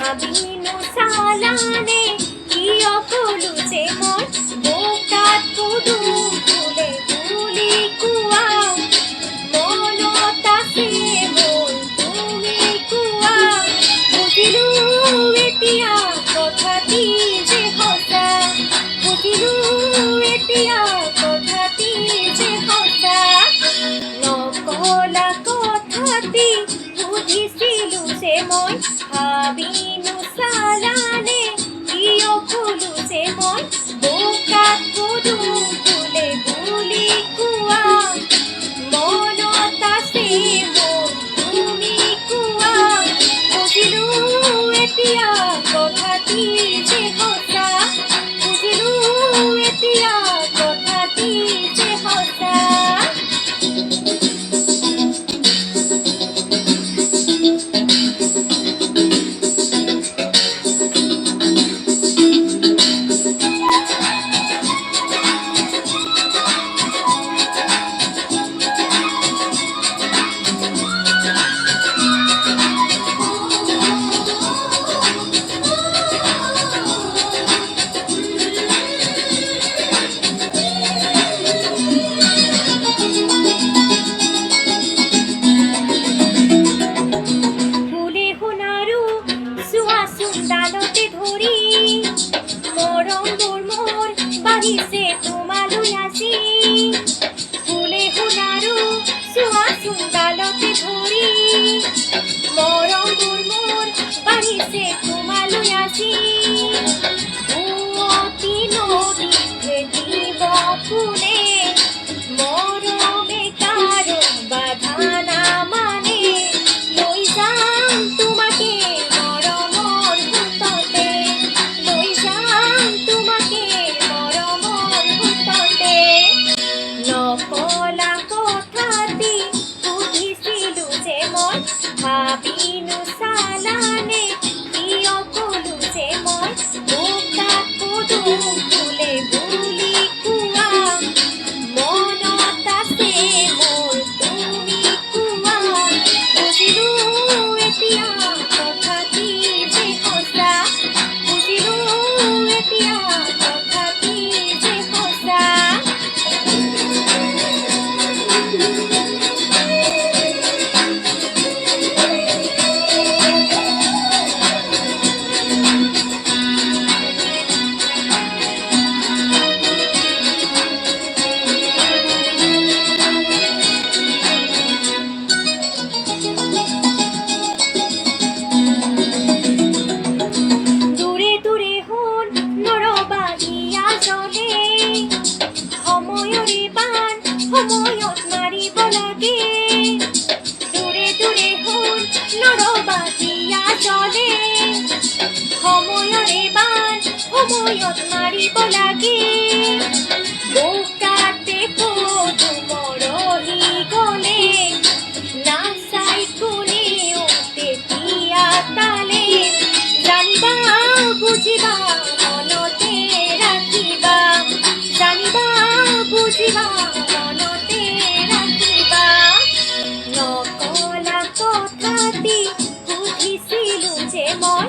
ভাবিনো চালানে কিয় কলোতে মই বোকাত পদুম ফুলে বুলি কোৱা মনত আছে মোৰ তুমি কোৱা বুজিলো এতিয়া কথাটি যে সঁচা বুজিলো এতিয়া কথাটি যে সঁচা নকলা কথাটি বুজিছিলো যে মই ভাবিনো চালানে কিয় কলো যে মই বোকাত পদুম ফুলে বুলি কোৱা মনত আছে মোৰ তুমি কোৱা বুজিলো এতিয়া কথাটি যে সঁচা বুজিলো এতিয়া কথাটি যে সঁচা ডালতে ধৰি মৰমবোৰ মোৰ বাঢ়িছে তোমালৈ আজি ফুলে সোণাৰু চোৱাচোন ডালতে ধৰি মৰমবোৰ মোৰ বাঢ়িছে তোমালৈ আজি পুৱতি নদীত ভেটিব ফুলে মৰমে কাৰো বাধা নামানে লৈ যাম তোমাকে নকলা কথাটি বুজিছিলো যে মই ভাবিনো চালানে কিয় কলো যে মই বোকাত পদুম ফুলে বুলি কোৱা মনত আছে মোৰ তুমি কোৱা বুজিলো এতিয়া কথাটি যে সঁচা বুজিলো এতিয়া কথাটি যে সঁচা সময়ৰে বান সময়ত মাৰিব লাগে দূৰে দূৰে হ'ল নৰবাহিয়া জ্বলে সময়ৰে বান সময়ত মাৰিব লাগে বোকাতে পদুম ৰহি গ'লে নাচাই কোনেও তেতিয়া তালে জানিবা বুজিবা মনতে ৰাখিবা জানিবা বুজিবা মনতে ৰাখিবা নকলা কথাটি বুজিছিলো যে মই